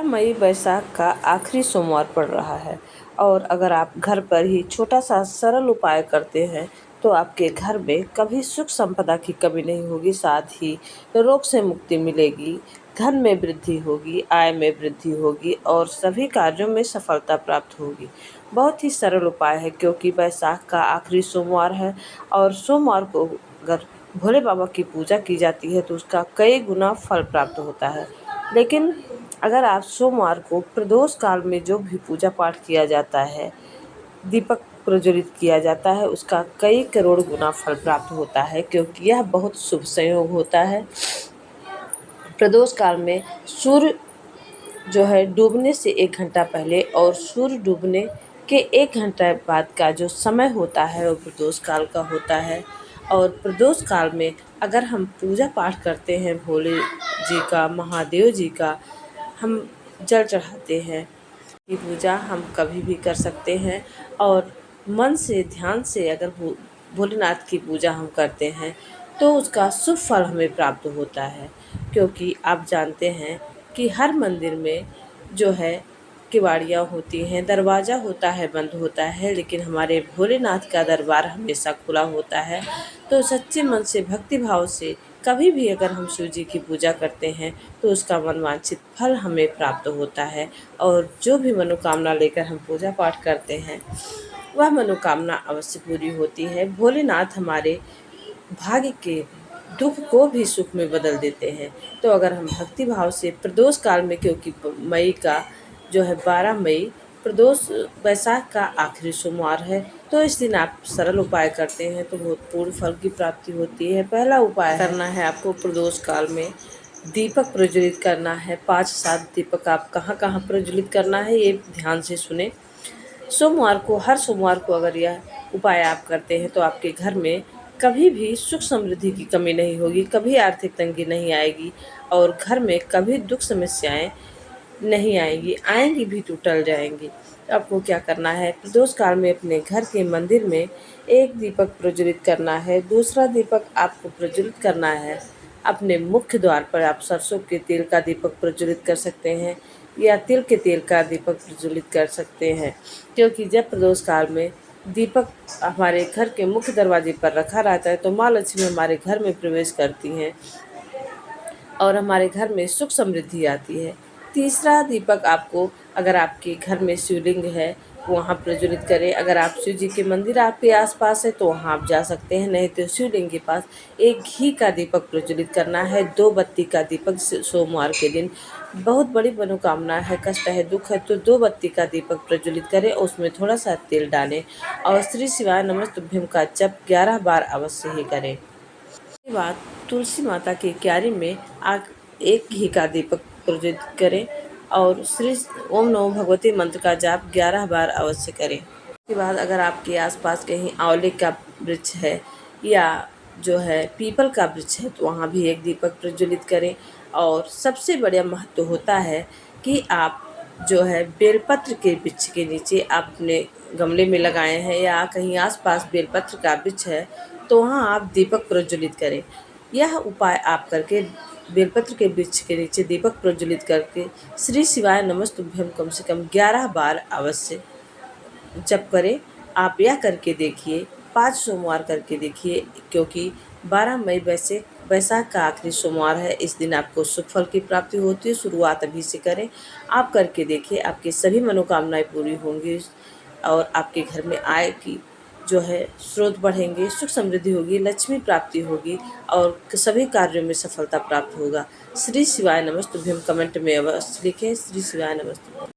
मई वैशाख का आखिरी सोमवार पड़ रहा है और अगर आप घर पर ही छोटा सा सरल उपाय करते हैं तो आपके घर में कभी सुख संपदा की कमी नहीं होगी। साथ ही रोग से मुक्ति मिलेगी, धन में वृद्धि होगी, आय में वृद्धि होगी और सभी कार्यों में सफलता प्राप्त होगी। बहुत ही सरल उपाय है क्योंकि वैशाख का आखिरी सोमवार है और सोमवार को अगर भोले बाबा की पूजा की जाती है तो उसका कई गुना फल प्राप्त होता है। लेकिन अगर आप सोमवार को प्रदोष काल में जो भी पूजा पाठ किया जाता है, दीपक प्रज्वलित किया जाता है, उसका कई करोड़ गुना फल प्राप्त होता है क्योंकि यह बहुत शुभ संयोग होता है। प्रदोष काल में सूर्य जो है डूबने से 1 घंटा पहले और सूर्य डूबने के 1 घंटा बाद का जो समय होता है वो प्रदोष काल का होता है। और प्रदोष काल में अगर हम पूजा पाठ करते हैं भोले जी का, महादेव जी का, हम जल चढ़ाते हैं, की पूजा हम कभी भी कर सकते हैं। और मन से ध्यान से अगर भोलेनाथ की पूजा हम करते हैं तो उसका शुभ फल हमें प्राप्त होता है। क्योंकि आप जानते हैं कि हर मंदिर में जो है किवाड़ियाँ होती हैं, दरवाज़ा होता है, बंद होता है, लेकिन हमारे भोलेनाथ का दरबार हमेशा खुला होता है। तो सच्चे मन से भक्ति भाव से कभी भी अगर हम शिव जी की पूजा करते हैं तो उसका मनवांछित फल हमें प्राप्त होता है। और जो भी मनोकामना लेकर हम पूजा पाठ करते हैं वह मनोकामना अवश्य पूरी होती है। भोलेनाथ हमारे भाग्य के दुख को भी सुख में बदल देते हैं। तो अगर हम भक्ति भाव से प्रदोष काल में, क्योंकि मई का जो है 12 मई प्रदोष वैशाख का आखिरी सोमवार है, तो इस दिन आप सरल उपाय करते हैं तो बहुत पूर्ण फल की प्राप्ति होती है। पहला उपाय करना है आपको प्रदोष काल में दीपक प्रज्वलित करना है। 5-7 दीपक आप कहाँ कहाँ प्रज्वलित करना है ये ध्यान से सुने। सोमवार को, हर सोमवार को अगर यह उपाय आप करते हैं तो आपके घर में कभी भी सुख समृद्धि की कमी नहीं होगी, कभी आर्थिक तंगी नहीं आएगी और घर में कभी दुख समस्याएं नहीं आएंगी, आएंगी भी तो टल जाएंगी। आपको क्या करना है, प्रदोष काल में अपने घर के मंदिर में एक दीपक प्रज्वलित करना है। दूसरा दीपक आपको प्रज्वलित करना है अपने मुख्य द्वार पर। आप सरसों के तेल का दीपक प्रज्वलित कर सकते हैं या तिल के तेल का दीपक प्रज्वलित कर सकते हैं। क्योंकि जब प्रदोष काल में दीपक हमारे घर के मुख्य दरवाजे पर रखा रहता है तो माँ लक्ष्मी हमारे घर में प्रवेश करती हैं और हमारे घर में सुख समृद्धि आती है। तीसरा दीपक आपको, अगर आपके घर में शिवलिंग है वहाँ प्रज्वलित करें। अगर आप शिव जी के मंदिर आपके आसपास है तो वहाँ आप जा सकते हैं, नहीं तो शिवलिंग के पास एक घी का दीपक प्रज्वलित करना है। 2 बत्ती का दीपक सोमवार के दिन, बहुत बड़ी मनोकामना है, कष्ट है, दुख है तो 2 बत्ती का दीपक प्रज्वलित करें, उसमें थोड़ा सा तेल डालें और श्री शिवाय नमस्तुभ्यम का जप 11 बार अवश्य ही करें। उसके बाद तुलसी माता की क्यारी में आप एक घी का दीपक प्रज्वलित करें और श्री ओम नमो भगवती मंत्र का जाप 11 बार अवश्य करें। उसके बाद अगर आपके आसपास कहीं आंवले का वृक्ष है या जो है पीपल का वृक्ष है तो वहाँ भी एक दीपक प्रज्वलित करें। और सबसे बड़ा महत्व होता है कि आप जो है बेलपत्र के वृक्ष के नीचे आप अपने गमले में लगाए हैं या कहीं आसपास बेलपत्र का वृक्ष है तो वहाँ आप दीपक प्रज्वलित करें। यह उपाय आप करके बेलपत्र के वृक्ष के नीचे दीपक प्रज्वलित करके श्री शिवाय नमस्तुभ्यम कम से कम 11 बार अवश्य जप करें। आप यह करके देखिए, 5 सोमवार करके देखिए, क्योंकि 12 मई वैशाख का आखिरी सोमवार है। इस दिन आपको शुभ फल की प्राप्ति होती है। शुरुआत अभी से करें, आप करके देखिए, आपकी सभी मनोकामनाएं पूरी होंगी और आपके घर में आय की जो है स्रोत बढ़ेंगे, सुख समृद्धि होगी, लक्ष्मी प्राप्ति होगी और सभी कार्यों में सफलता प्राप्त होगा। श्री शिवाय नमस्तुभ्यम कमेंट में अवश्य लिखें, श्री शिवाय नमस्तुभ्यम।